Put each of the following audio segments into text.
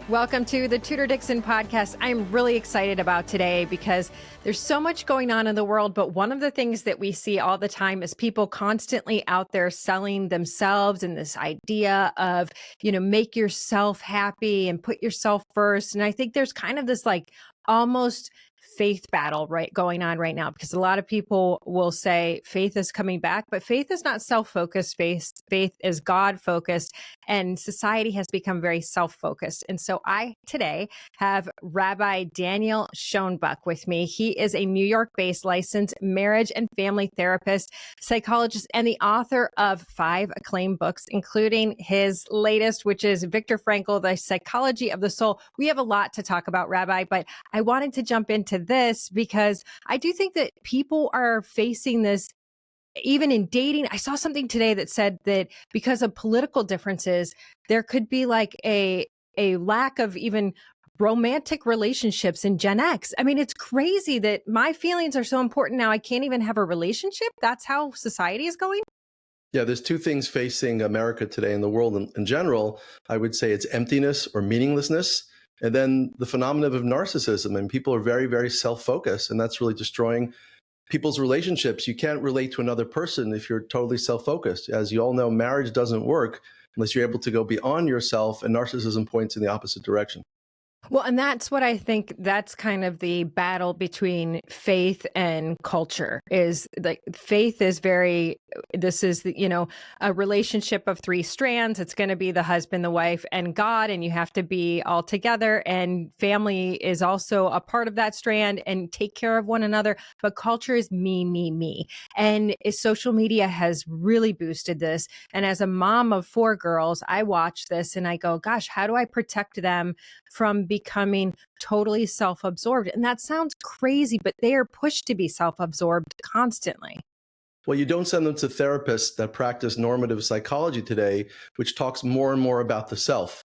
Welcome to the Tudor Dixon Podcast. I'm really excited about today because there's so much going on in the world, but one of the things that we see all the time is people constantly out there selling themselves and this idea of, make yourself happy and put yourself first. And I think there's kind of this almost faith battle going on right now, because a lot of people will say faith is coming back, but faith is not self-focused. Faith is God-focused, and society has become very self-focused. And so I today have Rabbi Daniel Schonbuch with me. He is a New York-based licensed marriage and family therapist, psychologist, and the author of 5 acclaimed books, including his latest, which is Viktor Frankl, The Psychology of the Soul. We have a lot to talk about, Rabbi, but I wanted to jump into this because I do think that people are facing this even in dating. I saw something today that said that because of political differences, there could be a lack of even romantic relationships in Gen X. I mean, it's crazy that my feelings are so important now. I can't even have a relationship. That's how society is going. Yeah, there's 2 things facing America today and the world in general. I would say it's emptiness or meaninglessness. And then the phenomenon of narcissism, and people are very, very self-focused, and that's really destroying people's relationships. You can't relate to another person if you're totally self-focused. As you all know, marriage doesn't work unless you're able to go beyond yourself, and narcissism points in the opposite direction. Well, and that's what I think, that's kind of the battle between faith and culture. Is faith is this is a relationship of 3 strands. It's going to be the husband, the wife, and God, and you have to be all together. And family is also a part of that strand and take care of one another. But culture is me, me, me. And social media has really boosted this. And as a mom of 4 girls, I watch this and I go, gosh, how do I protect them from becoming totally self-absorbed? And that sounds crazy, but they are pushed to be self-absorbed constantly. Well, you don't send them to therapists that practice normative psychology today, which talks more and more about the self,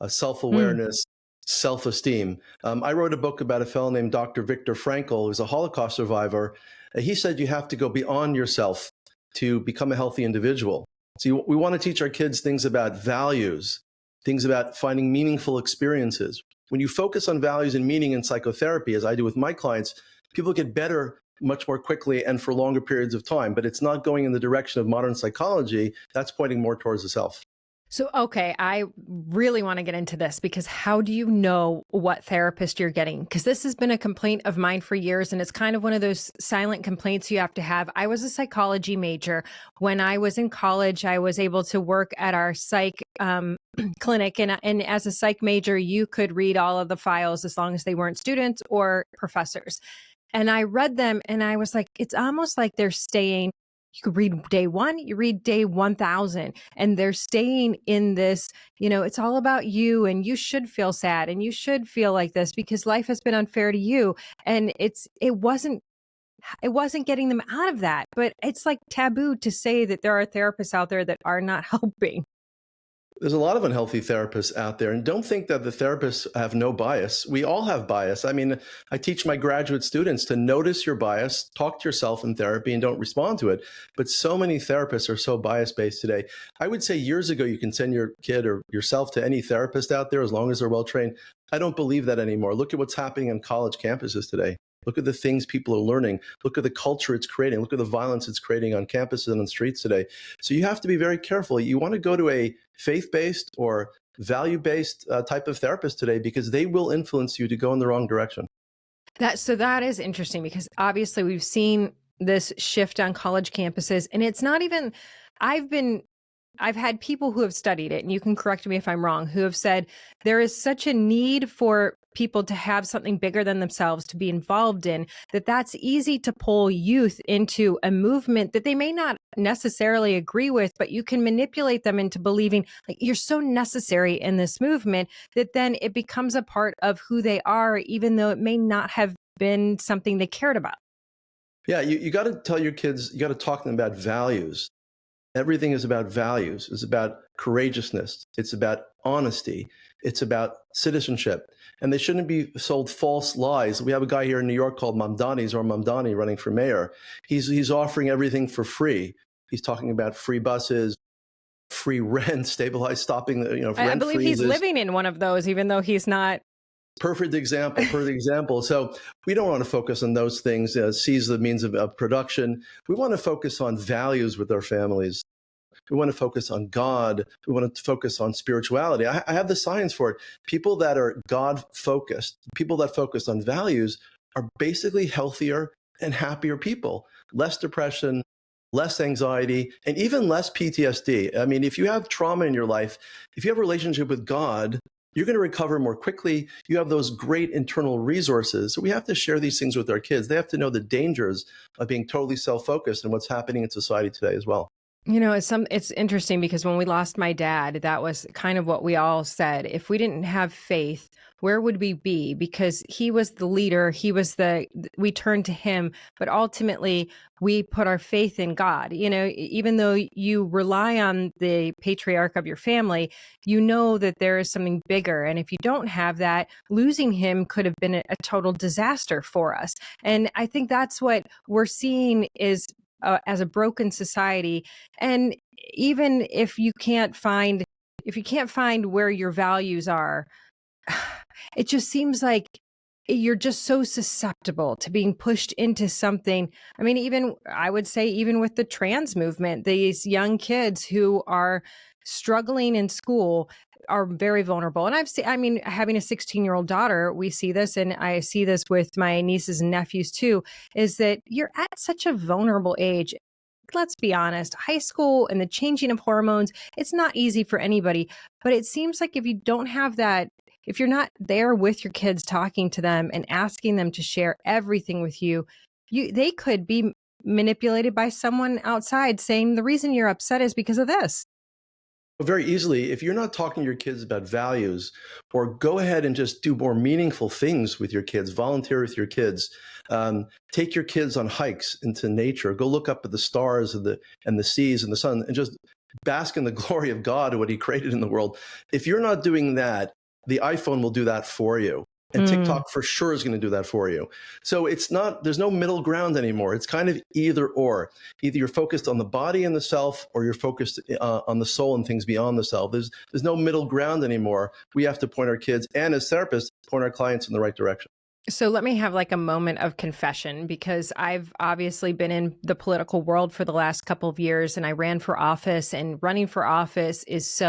self-awareness, self-esteem. I wrote a book about a fellow named Dr. Viktor Frankl, who's a Holocaust survivor. He said you have to go beyond yourself to become a healthy individual. So we want to teach our kids things about values, things about finding meaningful experiences. When you focus on values and meaning in psychotherapy, as I do with my clients, people get better much more quickly and for longer periods of time, but it's not going in the direction of modern psychology. That's pointing more towards the self. So, okay, I really want to get into this, because how do you know what therapist you're getting? Because this has been a complaint of mine for years, and it's kind of one of those silent complaints you have to have. I was a psychology major. When I was in college, I was able to work at our psych clinic. And as a psych major, you could read all of the files as long as they weren't students or professors. And I read them and I was like, it's almost like they're staying. You could read day 1, you read day 1000, and they're staying in this, it's all about you, and you should feel sad and you should feel like this because life has been unfair to you. And it wasn't getting them out of that, but it's like taboo to say that there are therapists out there that are not helping. There's a lot of unhealthy therapists out there, and don't think that the therapists have no bias. We all have bias. I mean, I teach my graduate students to notice your bias, talk to yourself in therapy, and don't respond to it. But so many therapists are so bias-based today. I would say years ago, you can send your kid or yourself to any therapist out there as long as they're well-trained. I don't believe that anymore. Look at what's happening on college campuses today. Look at the things people are learning. Look at the culture it's creating. Look at the violence it's creating on campuses and on streets today. So you have to be very careful. You want to go to a faith-based or value-based type of therapist today, because they will influence you to go in the wrong direction. That is interesting, because obviously we've seen this shift on college campuses, and it's not even, I've had people who have studied it, and you can correct me if I'm wrong, who have said there is such a need for people to have something bigger than themselves to be involved in, that's easy to pull youth into a movement that they may not necessarily agree with, but you can manipulate them into believing you're so necessary in this movement that then it becomes a part of who they are, even though it may not have been something they cared about. Yeah, you got to tell your kids, you got to talk to them about values. Everything is about values. It's about courageousness. It's about honesty. It's about citizenship. And they shouldn't be sold false lies. We have a guy here in New York called Mamdani running for mayor. He's offering everything for free. He's talking about free buses, free rent, stabilize stopping the, I rent believe he's freezes. living in one of those, even though he's not. Perfect example, perfect example. So we don't want to focus on those things, seize the means of production. We want to focus on values with our families. We want to focus on God. We want to focus on spirituality. I have the science for it. People that are God-focused, people that focus on values are basically healthier and happier people. Less depression, less anxiety, and even less PTSD. I mean, if you have trauma in your life, if you have a relationship with God, you're going to recover more quickly. You have those great internal resources. So we have to share these things with our kids. They have to know the dangers of being totally self-focused and what's happening in society today as well. It's interesting because when we lost my dad, that was kind of what we all said. If we didn't have faith, where would we be? Because he was the leader. We turned to him, but ultimately we put our faith in God. Even though you rely on the patriarch of your family, you know that there is something bigger. And if you don't have that, losing him could have been a total disaster for us. And I think that's what we're seeing is as a broken society. And even if you can't find where your values are, it just seems like you're just so susceptible to being pushed into something. I mean, I would say even with the trans movement, these young kids who are struggling in school are very vulnerable. And having a 16-year-old daughter, we see this, and I see this with my nieces and nephews too, is that you're at such a vulnerable age. Let's be honest, high school and the changing of hormones, it's not easy for anybody. But it seems like if you don't have that, if you're not there with your kids, talking to them and asking them to share everything with you, they could be manipulated by someone outside saying the reason you're upset is because of this. Very easily, if you're not talking to your kids about values, or go ahead and just do more meaningful things with your kids, volunteer with your kids, take your kids on hikes into nature, go look up at the stars and the seas and the sun, and just bask in the glory of God and what he created in the world. If you're not doing that, the iPhone will do that for you. And TikTok for sure is going to do that for you. So there's no middle ground anymore. It's kind of either or. Either you're focused on the body and the self, or you're focused on the soul and things beyond the self. There's no middle ground anymore. We have to point our kids, and as therapists, point our clients in the right direction. So let me have like a moment of confession, because I've obviously been in the political world for the last couple of years, and I ran for office, and running for office is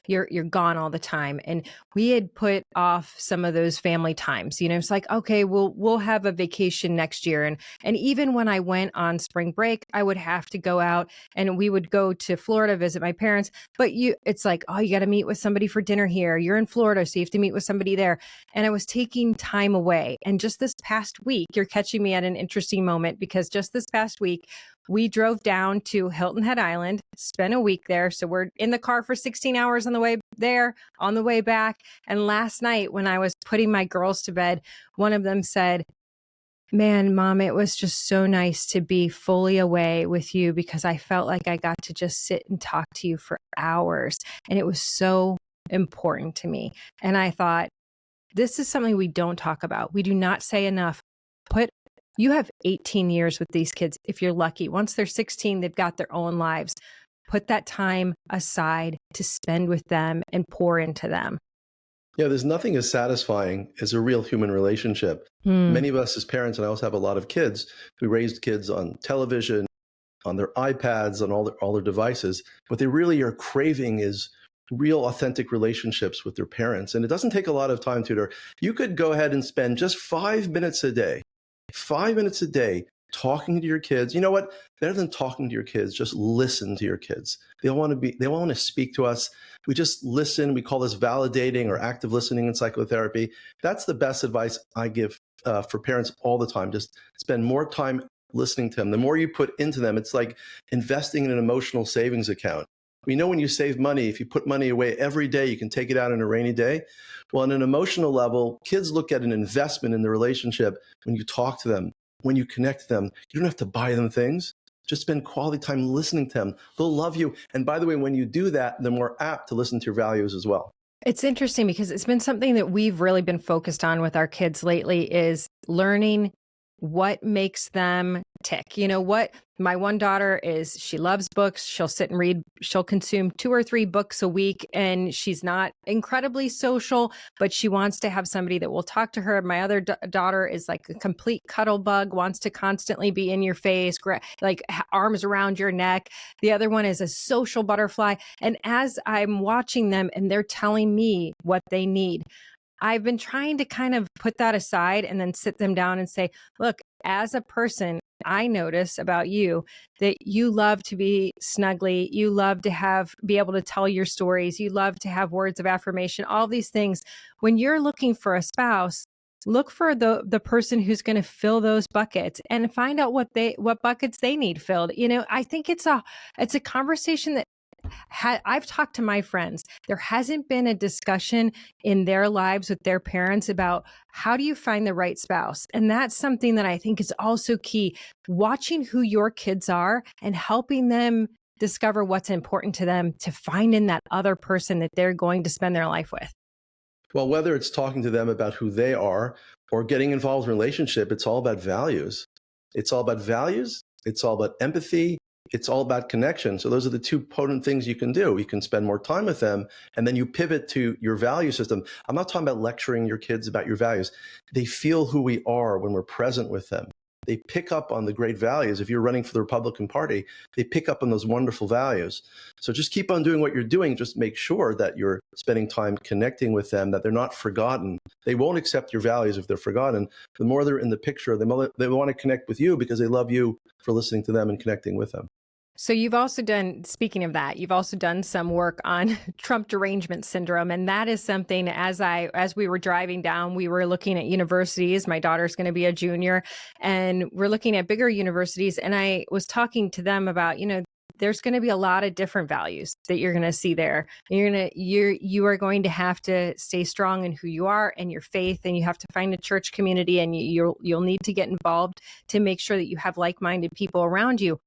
you're gone all the time. And we had put off some of those family times. It's like, okay, we'll have a vacation next year. And even when I went on spring break, I would have to go out, and we would go to Florida, visit my parents. But it's like, oh, you got to meet with somebody for dinner here. You're in Florida, so you have to meet with somebody there. And I was taking time away. And just this past week, you're catching me at an interesting moment, because just this past week, we drove down to Hilton Head Island, spent a week there. So we're in the car for 16 hours on the way there, on the way back. And last night, when I was putting my girls to bed, one of them said, "Man, Mom, it was just so nice to be fully away with you, because I felt like I got to just sit and talk to you for hours. And it was so important to me." And I thought, this is something we don't talk about. We do not say enough. You have 18 years with these kids, if you're lucky. Once they're 16, they've got their own lives. Put that time aside to spend with them and pour into them. Yeah, there's nothing as satisfying as a real human relationship. Many of us as parents, and I also have a lot of kids, we raised kids on television, on their iPads, on all their devices. What they really are craving is real authentic relationships with their parents. And it doesn't take a lot of time, Tudor. You could go ahead and spend just 5 minutes a day talking to your kids. You know what? Better than talking to your kids, just listen to your kids. They want to speak to us. We just listen. We call this validating or active listening in psychotherapy. That's the best advice I give for parents all the time. Just spend more time listening to them. The more you put into them, it's like investing in an emotional savings account. We know when you save money, if you put money away every day, you can take it out on a rainy day. Well, on an emotional level, kids look at an investment in the relationship when you talk to them, when you connect to them. You don't have to buy them things. Just spend quality time listening to them. They'll love you. And by the way, when you do that, they're more apt to listen to your values as well. It's interesting because it's been something that we've really been focused on with our kids lately, is learning what makes them tick. You know what? My one daughter is, she loves books. She'll sit and read. She'll consume 2 or 3 books a week, and she's not incredibly social, but she wants to have somebody that will talk to her. My other daughter is like a complete cuddle bug, wants to constantly be in your face, arms around your neck. The other one is a social butterfly. And as I'm watching them and they're telling me what they need, I've been trying to kind of put that aside and then sit them down and say, look, as a person, I notice about you that you love to be snuggly. You love to be able to tell your stories. You love to have words of affirmation, all these things. When you're looking for a spouse, look for the person who's going to fill those buckets and find out what buckets they need filled. You know, I think it's a conversation that I've talked to my friends. There hasn't been a discussion in their lives with their parents about how do you find the right spouse. And that's something that I think is also key. Watching who your kids are and helping them discover what's important to them to find in that other person that they're going to spend their life with. Well, whether it's talking to them about who they are or getting involved in a relationship, it's all about values. It's all about values. It's all about empathy. It's all about connection. So those are the 2 potent things you can do. You can spend more time with them, and then you pivot to your value system. I'm not talking about lecturing your kids about your values. They feel who we are when we're present with them. They pick up on the great values. If you're running for the Republican Party, they pick up on those wonderful values. So just keep on doing what you're doing. Just make sure that you're spending time connecting with them, that they're not forgotten. They won't accept your values if they're forgotten. The more they're in the picture, they want to connect with you because they love you for listening to them and connecting with them. So you've also done, speaking of that, you've also done some work on Trump derangement syndrome. And that is something, as we were driving down, we were looking at universities. My daughter's going to be a junior, and we're looking at bigger universities. And I was talking to them about, there's going to be a lot of different values that you're going to see there. You are going to have to stay strong in who you are and your faith, and you have to find a church community, and you'll need to get involved to make sure that you have like-minded people around you.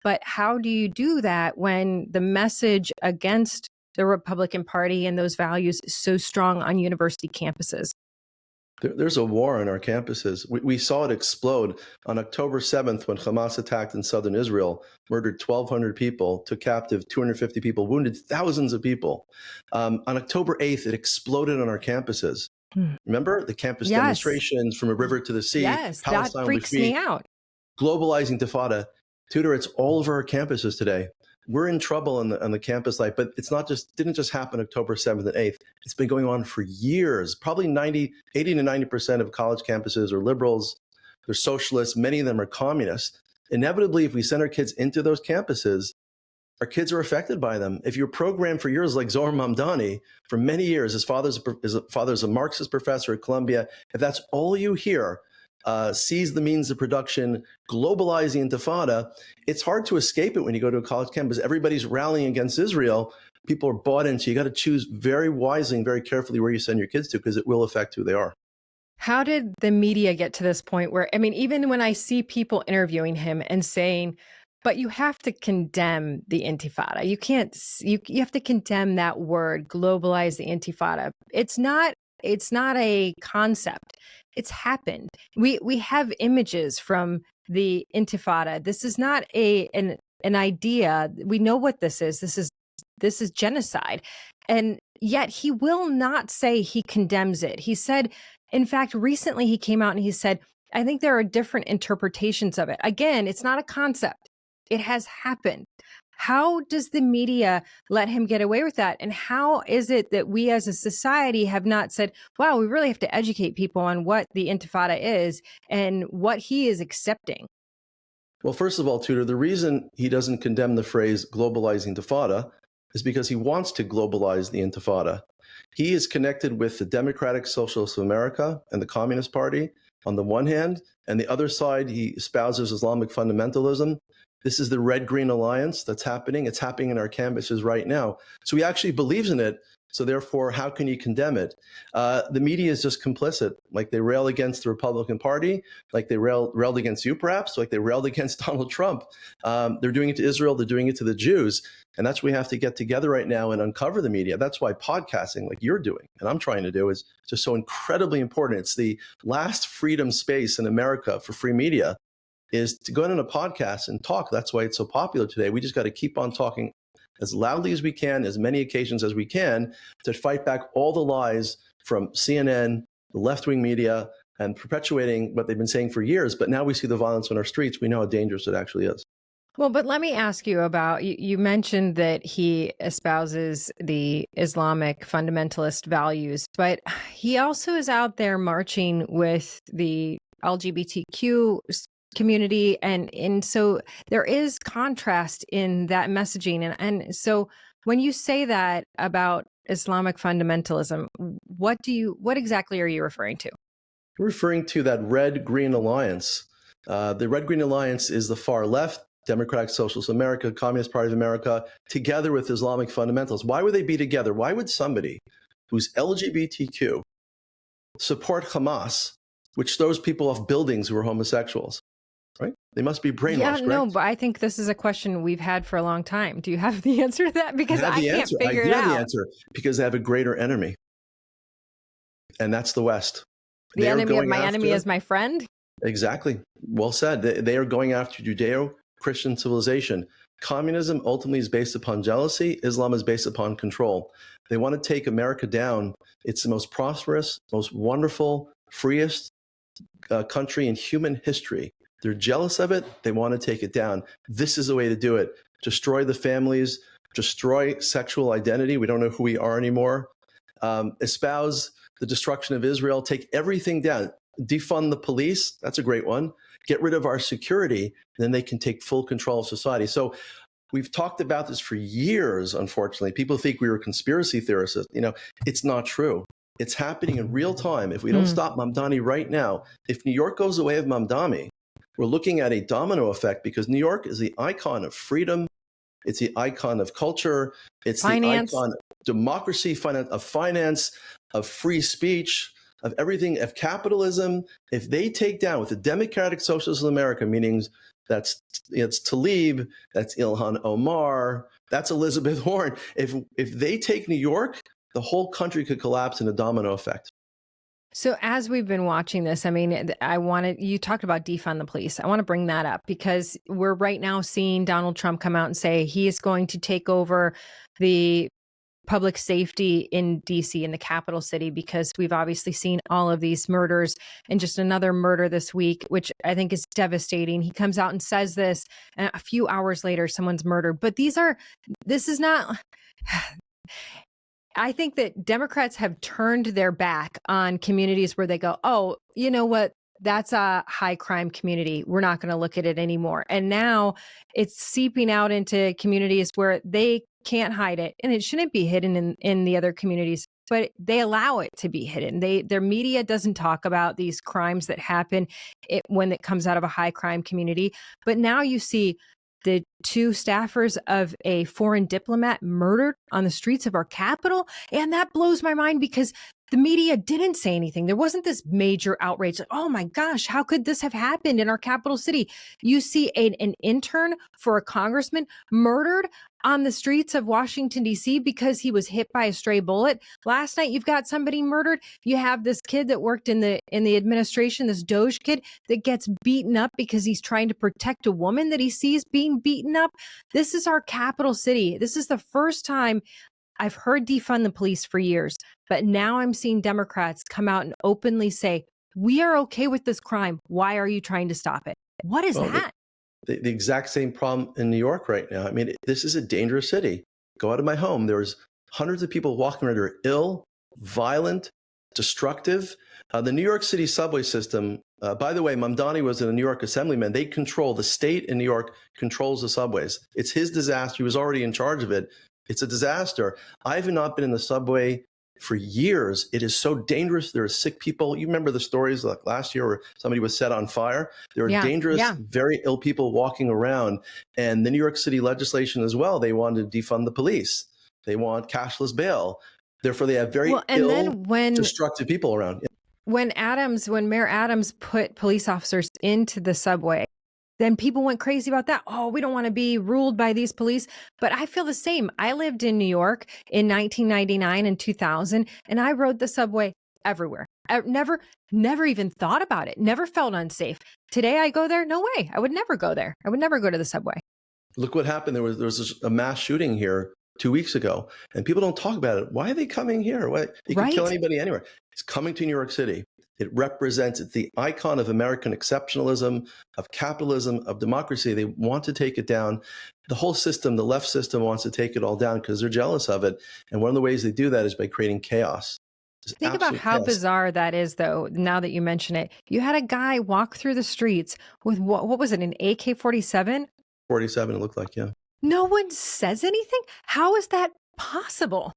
But how do you do that when the message against the Republican Party and those values is so strong on university campuses? There's a war on our campuses. We saw it explode on October 7th when Hamas attacked in southern Israel, murdered 1,200 people, took captive 250 people, wounded thousands of people. On October 8th, it exploded on our campuses. Remember the campus demonstrations from a river to the sea? Yes, Palestine that freaks me out. Globalizing Intifada. Tudor, it's all over our campuses today. We're in trouble on the campus life, but didn't just happen October 7th and 8th. It's been going on for years. Probably 80 to 90% of college campuses are liberals, they're socialists, many of them are communists. Inevitably, if we send our kids into those campuses, our kids are affected by them. If you're programmed for years like Zohar Mamdani, for many years, his father's a Marxist professor at Columbia, if that's all you hear, seize the means of production, globalize the Intifada, it's hard to escape it when you go to a college campus. Everybody's rallying against Israel. People are bought in. So you got to choose very wisely and very carefully where you send your kids to, because it will affect who they are. How did the media get to this point where, even when I see people interviewing him and saying, but you have to condemn the Intifada. You have to condemn that word, globalize the Intifada. It's not a concept. It's happened. We have images from the Intifada. This is not an idea. We know what this is. This is genocide. And yet he will not say he condemns it. He said, in fact, recently he came out and he said, I think there are different interpretations of it. Again, it's not a concept. It has happened. How does the media let him get away with that? And how is it that we as a society have not said, wow, we really have to educate people on what the Intifada is and what he is accepting? Well, first of all, Tudor, the reason he doesn't condemn the phrase globalizing Intifada is because he wants to globalize the Intifada. He is connected with the Democratic Socialists of America and the Communist Party on the one hand, and the other side, he espouses Islamic fundamentalism. This is the Red-Green Alliance that's happening. It's happening in our campuses right now. So he actually believes in it. So therefore, how can you condemn it? The media is just complicit. Like they rail against the Republican Party, like they railed against you perhaps, like they railed against Donald Trump. They're doing it to Israel. They're doing it to the Jews. And that's why we have to get together right now and uncover the media. That's why podcasting, like you're doing and I'm trying to do, is just so incredibly important. It's the last freedom space in America for free media, is to go on a podcast and talk. That's why it's so popular today. We just got to keep on talking as loudly as we can, as many occasions as we can, to fight back all the lies from CNN, the left-wing media, and perpetuating what they've been saying for years. But now we see the violence on our streets. We know how dangerous it actually is. Well, but let me ask you about, you mentioned that he espouses the Islamic fundamentalist values, but he also is out there marching with the LGBTQ community. And so there is contrast in that messaging. And so when you say that about Islamic fundamentalism, what exactly are you referring to? We're referring to that Red-Green Alliance. The Red-Green Alliance is the far left, Democratic Socialist America, Communist Party of America, together with Islamic fundamentalists. Why would they be together? Why would somebody who's LGBTQ support Hamas, which throws people off buildings who are homosexuals? Right? They must be brainwashed. Yeah, correct? no, but I think this is a question we've had for a long time. Do you have the answer to that? Because I can't figure it out. I have the answer, because they have a greater enemy, and that's the West. The enemy of my enemy is my friend? Exactly. Well said. They are going after Judeo-Christian civilization. Communism ultimately is based upon jealousy. Islam is based upon control. They want to take America down. It's the most prosperous, most wonderful, freest country in human history. They're jealous of it. They want to take it down. This is the way to do it. Destroy the families, destroy sexual identity. We don't know who we are anymore. Espouse the destruction of Israel, take everything down, defund the police. That's a great one. Get rid of our security, then they can take full control of society. So we've talked about this for years, unfortunately. People think we were conspiracy theorists. It's not true. It's happening in real time. If we don't stop Mamdani right now, if New York goes the way of Mamdani, we're looking at a domino effect, because New York is the icon of freedom. It's the icon of culture. It's finance. The icon of democracy, of finance, of free speech, of everything, of capitalism. If they take down with the Democratic Socialists of America, meaning it's Tlaib, that's Ilhan Omar, that's Elizabeth Warren. If they take New York, the whole country could collapse in a domino effect. So as we've been watching this, I mean, you talked about defund the police. I want to bring that up because we're right now seeing Donald Trump come out and say he is going to take over the public safety in DC, in the capital city, because we've obviously seen all of these murders, and just another murder this week, which I think is devastating. He comes out and says this, and a few hours later, someone's murdered. But this is not... I think that Democrats have turned their back on communities where they go, oh, you know what? That's a high crime community. We're not going to look at it anymore. And now it's seeping out into communities where they can't hide it. And it shouldn't be hidden in the other communities, but they allow it to be hidden. Their media doesn't talk about these crimes that happen when it comes out of a high crime community. But now you see the two staffers of a foreign diplomat murdered on the streets of our capital. And that blows my mind because the media didn't say anything. There wasn't this major outrage. Like, oh my gosh, how could this have happened in our capital city? You see an intern for a congressman murdered on the streets of Washington, D.C. because he was hit by a stray bullet. Last night, you've got somebody murdered. You have this kid that worked in the administration, this Doge kid that gets beaten up because he's trying to protect a woman that he sees being beaten up. This is our capital city. This is the first time I've heard defund the police for years, but now I'm seeing Democrats come out and openly say, we are okay with this crime. Why are you trying to stop it? What is that? The exact same problem in New York right now. I mean, this is a dangerous city. Go out of my home. There's hundreds of people walking around who are ill, violent, destructive. The New York City subway system, by the way, Mamdani was a New York assemblyman. They control, the state in New York controls the subways. It's his disaster. He was already in charge of it. It's a disaster. I've not been in the subway for years. It is so dangerous. There are sick people. You remember the stories like last year where somebody was set on fire? There are dangerous, very ill people walking around. And the New York City legislation as well, they want to defund the police. They want cashless bail. Therefore, they have very ill, destructive people around. When Mayor Adams put police officers into the subway, then people went crazy about that. Oh, we don't want to be ruled by these police. But I feel the same. I lived in New York in 1999 and 2000, and I rode the subway everywhere. I never even thought about it. Never felt unsafe. Today I go there. No way. I would never go there. I would never go to the subway. Look what happened. There was a mass shooting here 2 weeks ago, and people don't talk about it. Why are they coming here? Why? You can kill anybody anywhere. It's coming to New York City. It represents, it's the icon of American exceptionalism, of capitalism, of democracy. They want to take it down. The whole system, the left system, wants to take it all down because they're jealous of it. And one of the ways they do that is by creating chaos. Think about how bizarre that is, though, now that you mention it. You had a guy walk through the streets with, what was it, an AK-47? 47, it looked like, yeah. No one says anything? How is that possible?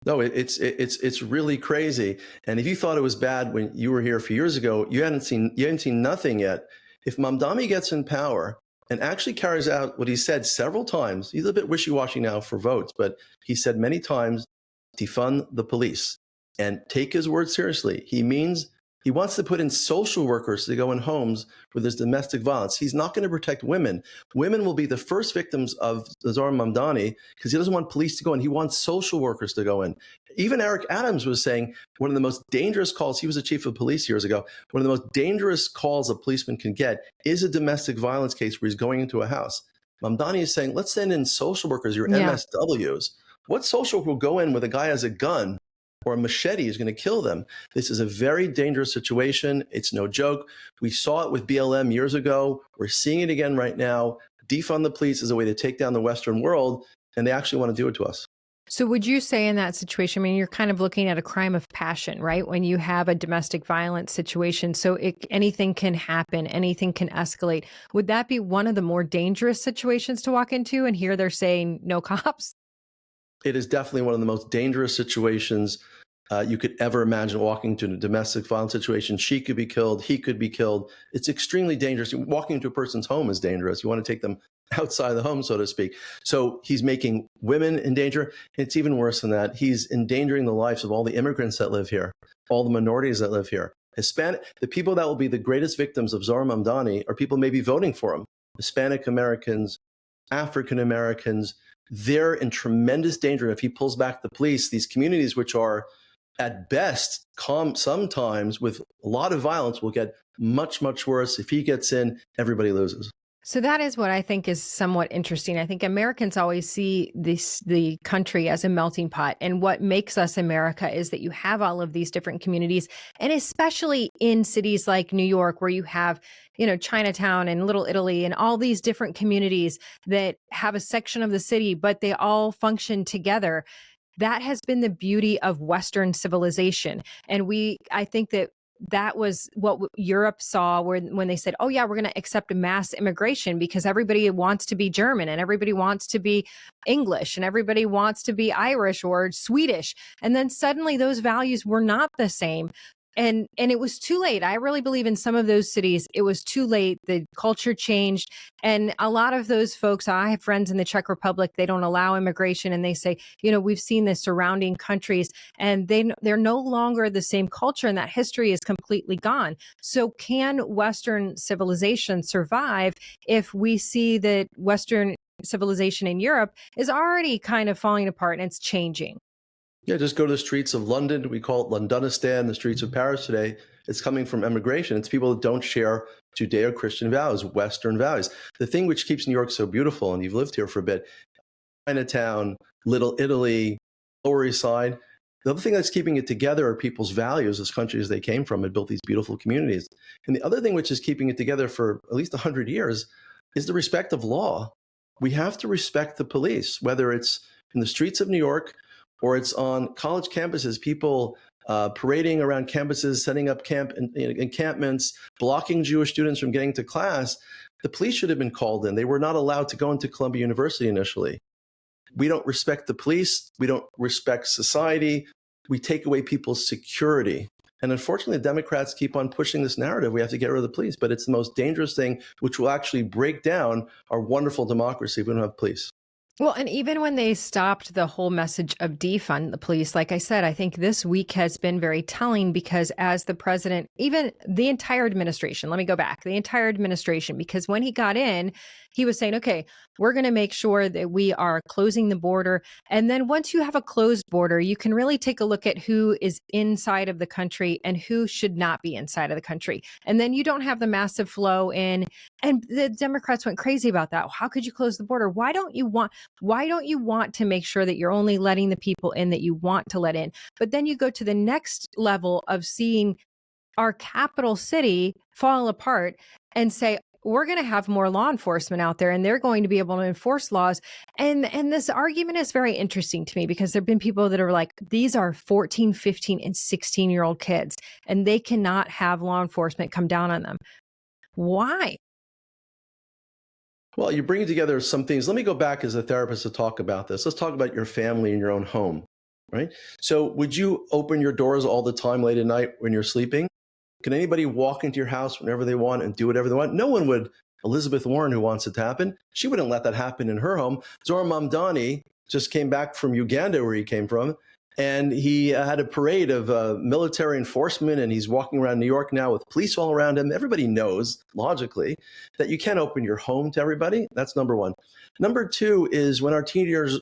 No, it's really crazy. And if you thought it was bad when you were here a few years ago, you hadn't seen nothing yet. If Mamdani gets in power and actually carries out what he said several times, he's a bit wishy-washy now for votes, but he said many times, defund the police and take his word seriously. He wants to put in social workers to go in homes where there's domestic violence. He's not going to protect women. Women will be the first victims of Zohar Mamdani because he doesn't want police to go in. He wants social workers to go in. Even Eric Adams was saying one of the most dangerous calls, he was the chief of police years ago, one of the most dangerous calls a policeman can get is a domestic violence case where he's going into a house. Mamdani is saying, let's send in social workers, your MSWs. What social worker will go in with a guy has a gun or a machete is going to kill them? This is a very dangerous situation. It's no joke. We saw it with BLM years ago. We're seeing it again right now. Defund the police is a way to take down the Western world, and they actually want to do it to us. So would you say in that situation, I mean, you're kind of looking at a crime of passion, right? When you have a domestic violence situation, so anything can happen, anything can escalate. Would that be one of the more dangerous situations to walk into? And here they're saying no cops? It is definitely one of the most dangerous situations you could ever imagine walking into a domestic violence situation. She could be killed. He could be killed. It's extremely dangerous. Walking into a person's home is dangerous. You want to take them outside the home, so to speak. So he's making women in danger. It's even worse than that. He's endangering the lives of all the immigrants that live here, all the minorities that live here. Hispanic, the people that will be the greatest victims of Zohar Mamdani are people maybe voting for him. Hispanic Americans, African Americans, they're in tremendous danger. If he pulls back the police, these communities, which are at best calm sometimes with a lot of violence, will get much, much worse. If he gets in, everybody loses. So that is what I think is somewhat interesting. I think Americans always see the country as a melting pot. And what makes us America is that you have all of these different communities, and especially in cities like New York, where you have, Chinatown and Little Italy and all these different communities that have a section of the city, but they all function together. That has been the beauty of Western civilization. And I think that was what Europe saw when they said, oh yeah, we're going to accept a mass immigration because everybody wants to be German and everybody wants to be English and everybody wants to be Irish or Swedish. And then suddenly those values were not the same. And it was too late. I really believe in some of those cities, it was too late. The culture changed. And a lot of those folks, I have friends in the Czech Republic, they don't allow immigration. And they say, we've seen the surrounding countries and they're no longer the same culture, and that history is completely gone. So can Western civilization survive if we see that Western civilization in Europe is already kind of falling apart and it's changing? Yeah, just go to the streets of London. We call it Londonistan, the streets of Paris today. It's coming from immigration. It's people that don't share Judeo-Christian values, Western values. The thing which keeps New York so beautiful, and you've lived here for a bit, Chinatown, Little Italy, Lower East Side, the other thing that's keeping it together are people's values, as countries they came from and built these beautiful communities. And the other thing which is keeping it together for at least 100 years is the respect of law. We have to respect the police, whether it's in the streets of New York, or it's on college campuses, people parading around campuses, setting up encampments, blocking Jewish students from getting to class. The police should have been called in. They were not allowed to go into Columbia University initially. We don't respect the police. We don't respect society. We take away people's security. And unfortunately, the Democrats keep on pushing this narrative. We have to get rid of the police, but it's the most dangerous thing, which will actually break down our wonderful democracy if we don't have police. Well, and even when they stopped the whole message of defund the police, like I said, I think this week has been very telling because as the president, even the entire administration, let me go back, the entire administration, because when he got in, he was saying, okay, we're going to make sure that we are closing the border. And then once you have a closed border, you can really take a look at who is inside of the country and who should not be inside of the country. And then you don't have the massive flow in. And the Democrats went crazy about that. How could you close the border? Why don't you want to make sure that you're only letting the people in that you want to let in? But then you go to the next level of seeing our capital city fall apart and say, we're going to have more law enforcement out there and they're going to be able to enforce laws. And this argument is very interesting to me because there have been people that are like, these are 14, 15, and 16-year-old kids, and they cannot have law enforcement come down on them. Why? Well, you're bringing together some things. Let me go back as a therapist to talk about this. Let's talk about your family and your own home, right? So would you open your doors all the time late at night when you're sleeping? Can anybody walk into your house whenever they want and do whatever they want? No one would. Elizabeth Warren, who wants it to happen, she wouldn't let that happen in her home. Zohar Mamdani just came back from Uganda, where he came from, and he had a parade of military enforcement, and he's walking around New York now with police all around him. Everybody knows, logically, that you can't open your home to everybody. That's number one. Number two is when our teenagers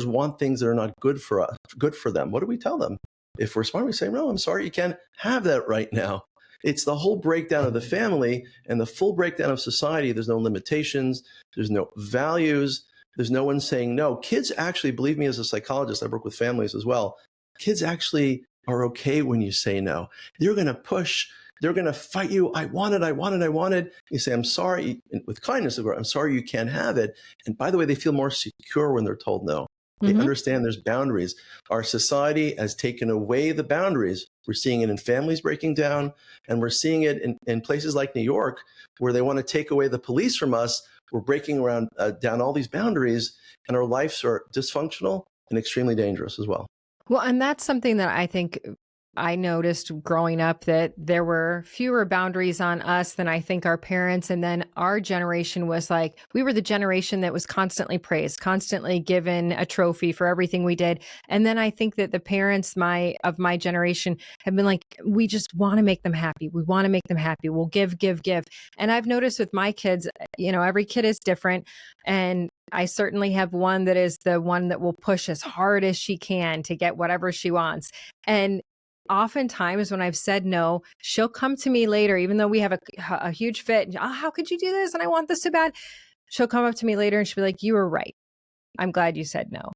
want things that are not good for us, good for them. What do we tell them? If we're smart, we say, no, I'm sorry, you can't have that right now. It's the whole breakdown of the family and the full breakdown of society. There's no limitations. There's no values. There's no one saying no. Kids actually, believe me, as a psychologist, I work with families as well. Kids actually are okay when you say no. They're going to push. They're going to fight you. I want it. You say, I'm sorry, with kindness, I'm sorry you can't have it. And by the way, they feel more secure when they're told no. They understand there's boundaries. Our society has taken away the boundaries. We're seeing it in families breaking down, and we're seeing it in places like New York, where they want to take away the police from us. We're breaking down all these boundaries, and our lives are dysfunctional and extremely dangerous as well. Well, and that's something that I think I noticed growing up, that there were fewer boundaries on us than I think our parents. And then our generation was like, we were the generation that was constantly praised, constantly given a trophy for everything we did. And then I think that the parents of my generation have been like, we just want to make them happy. We want to make them happy. We'll give. And I've noticed with my kids, every kid is different. And I certainly have one that is the one that will push as hard as she can to get whatever she wants. And oftentimes when I've said no, she'll come to me later, even though we have a huge fit. Oh, how could you do this? And I want this so bad. She'll come up to me later and she'll be like, you were right. I'm glad you said no.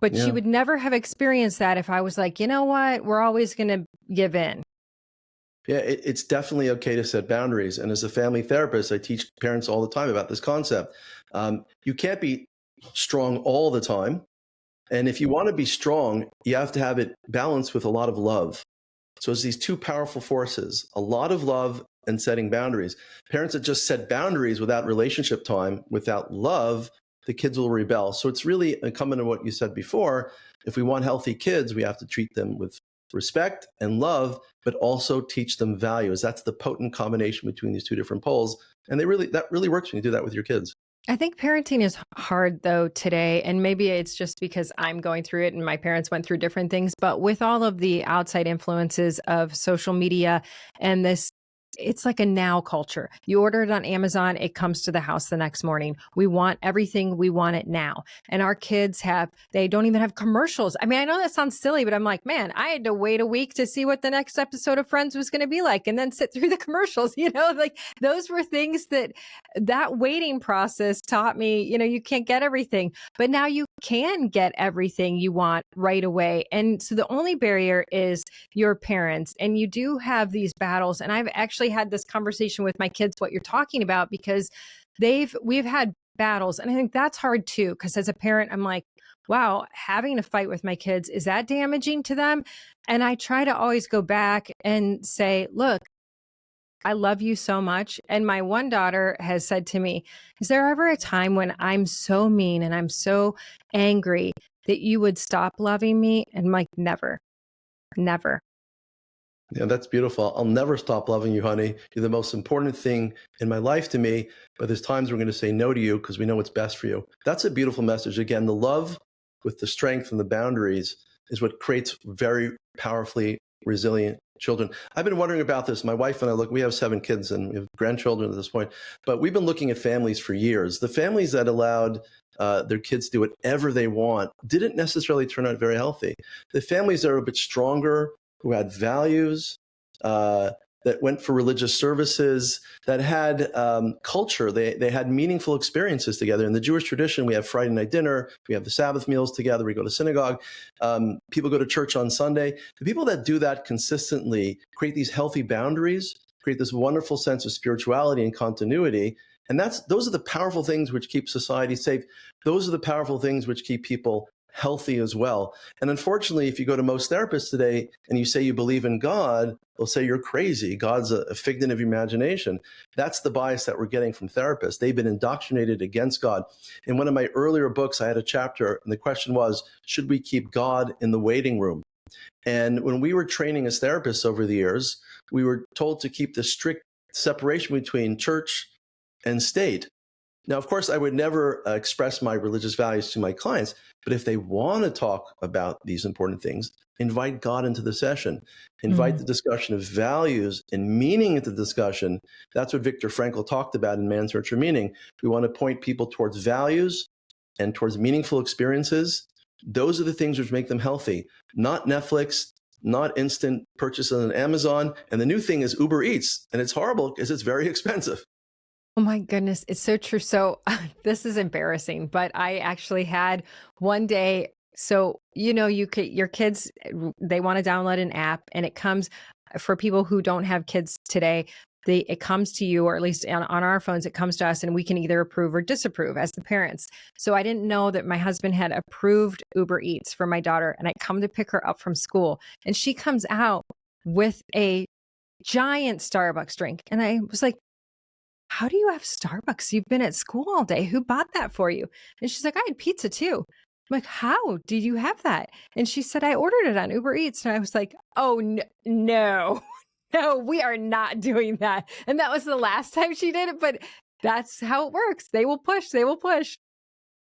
But she would never have experienced that if I was like, you know what? We're always going to give in. Yeah, it's definitely okay to set boundaries. And as a family therapist, I teach parents all the time about this concept. You can't be strong all the time. And if you want to be strong, you have to have it balanced with a lot of love. So it's these two powerful forces, a lot of love and setting boundaries. Parents that just set boundaries without relationship time, without love, the kids will rebel. So it's really incumbent on what you said before. If we want healthy kids, we have to treat them with respect and love, but also teach them values. That's the potent combination between these two different poles. And that really works when you do that with your kids. I think parenting is hard though today, and maybe it's just because I'm going through it and my parents went through different things, but with all of the outside influences of social media and this, it's like a now culture. You order it on Amazon, it comes to the house the next morning. We want everything, we want it now. And our kids they don't even have commercials. I mean, I know that sounds silly, but I'm like, man, I had to wait a week to see what the next episode of Friends was going to be like and then sit through the commercials, like those were things that waiting process taught me, you can't get everything, but now you can get everything you want right away. And so the only barrier is your parents, and you do have these battles. And I've actually had this conversation with my kids, what you're talking about, because we've had battles. And I think that's hard too, because as a parent, I'm like, wow, having to fight with my kids, is that damaging to them? And I try to always go back and say, look, I love you so much. And my one daughter has said to me, is there ever a time when I'm so mean and I'm so angry that you would stop loving me? And I'm like, never. Yeah, that's beautiful. I'll never stop loving you, honey. You're the most important thing in my life to me. But there's times we're going to say no to you because we know what's best for you. That's a beautiful message. Again, the love with the strength and the boundaries is what creates very powerfully resilient children. I've been wondering about this. My wife and I we have 7 kids and we have grandchildren at this point, but we've been looking at families for years. The families that allowed their kids to do whatever they want didn't necessarily turn out very healthy. The families that are a bit stronger, who had values, that went for religious services, that had culture. They had meaningful experiences together. In the Jewish tradition, we have Friday night dinner, we have the Sabbath meals together, we go to synagogue, people go to church on Sunday. The people that do that consistently create these healthy boundaries, create this wonderful sense of spirituality and continuity. And those are the powerful things which keep society safe. Those are the powerful things which keep people healthy as well. And unfortunately, if you go to most therapists today and you say you believe in God, they'll say you're crazy. God's a figment of your imagination. That's the bias that we're getting from therapists. They've been indoctrinated against God. In one of my earlier books, I had a chapter, and the question was, should we keep God in the waiting room? And when we were training as therapists over the years, we were told to keep the strict separation between church and state. Now, of course, I would never express my religious values to my clients, but if they want to talk about these important things, invite God into the session, invite the discussion of values and meaning into the discussion. That's what Viktor Frankl talked about in Man's Search for Meaning. We want to point people towards values and towards meaningful experiences. Those are the things which make them healthy, not Netflix, not instant purchases on Amazon. And the new thing is Uber Eats, and it's horrible because it's very expensive. Oh my goodness, it's so true. So this is embarrassing, but I actually had one day. So, your kids, they want to download an app, and it comes for people who don't have kids today. It comes to you, or at least on our phones, it comes to us, and we can either approve or disapprove as the parents. So I didn't know that my husband had approved Uber Eats for my daughter, and I come to pick her up from school, and she comes out with a giant Starbucks drink. And I was like, how do you have Starbucks? You've been at school all day. Who bought that for you? And she's like, I had pizza too. I'm like, how did you have that? And she said, I ordered it on Uber Eats. And I was like, oh, no, no, we are not doing that. And that was the last time she did it. But that's how it works. They will push. They will push.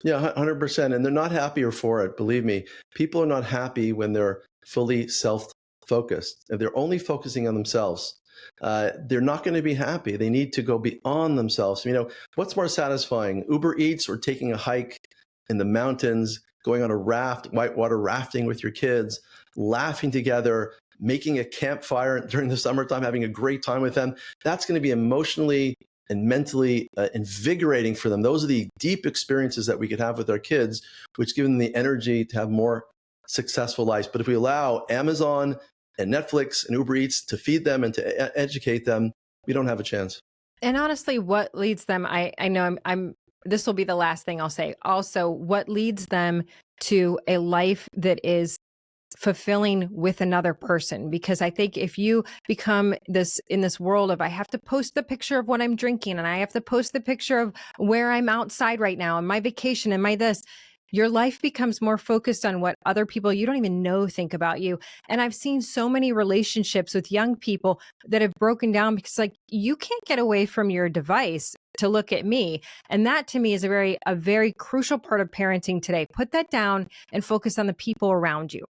Yeah, 100%. And they're not happier for it. Believe me, people are not happy when they're fully self-focused. If they're only focusing on themselves, they're not going to be happy. They need to go beyond themselves. What's more satisfying, Uber Eats or taking a hike in the mountains, going on a raft, whitewater rafting with your kids, laughing together, making a campfire during the summertime, having a great time with them? That's going to be emotionally and mentally invigorating for them. Those are the deep experiences that we could have with our kids, which give them the energy to have more successful lives. But if we allow Amazon and Netflix and Uber Eats to feed them and to educate them, we don't have a chance. And honestly, what leads them, I know this will be the last thing I'll say. Also, what leads them to a life that is fulfilling with another person? Because I think if you become in this world of, I have to post the picture of what I'm drinking, and I have to post the picture of where I'm outside right now and my vacation and my this, your life becomes more focused on what other people you don't even know think about you. And I've seen so many relationships with young people that have broken down because, like, you can't get away from your device to look at me. And that to me is a very crucial part of parenting today. Put that down and focus on the people around you.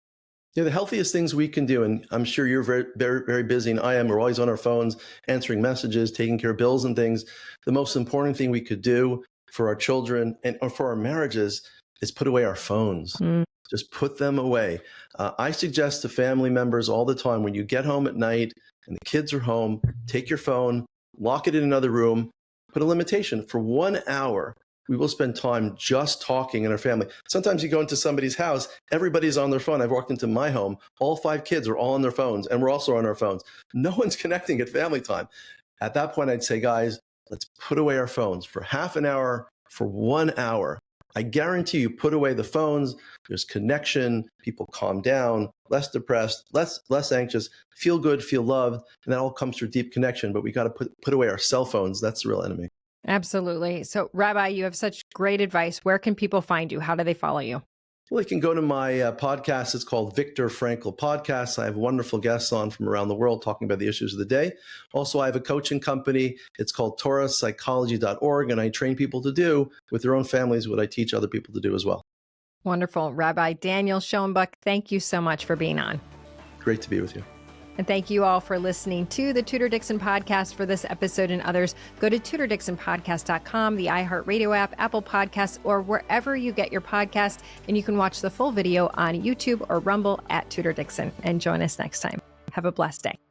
Yeah, the healthiest things we can do, and I'm sure you're very, very, very busy, and I am. We're always on our phones, answering messages, taking care of bills and things. The most important thing we could do for our children or for our marriages is put away our phones. Just put them away. I suggest to family members all the time, when you get home at night and the kids are home, take your phone, lock it in another room, put a limitation for 1 hour. We will spend time just talking in our family. Sometimes you go into somebody's house, everybody's on their phone. I've walked into my home, all 5 kids are all on their phones, and we're also on our phones. No one's connecting at family time. At that point, I'd say, guys, let's put away our phones for half an hour, for 1 hour. I guarantee you, put away the phones, there's connection, people calm down, less depressed, less anxious, feel good, feel loved, and that all comes through deep connection. But we got to put away our cell phones. That's the real enemy. Absolutely. So, Rabbi, you have such great advice. Where can people find you? How do they follow you? Well, you can go to my podcast. It's called Viktor Frankl Podcast. I have wonderful guests on from around the world talking about the issues of the day. Also, I have a coaching company. It's called TorahPsychology.org, and I train people to do with their own families what I teach other people to do as well. Wonderful. Rabbi Daniel Schonbuch, thank you so much for being on. Great to be with you. And thank you all for listening to the Tudor Dixon Podcast. For this episode and others, go to TudorDixonPodcast.com, the iHeartRadio app, Apple Podcasts, or wherever you get your podcast. And you can watch the full video on YouTube or Rumble at Tudor Dixon. And join us next time. Have a blessed day.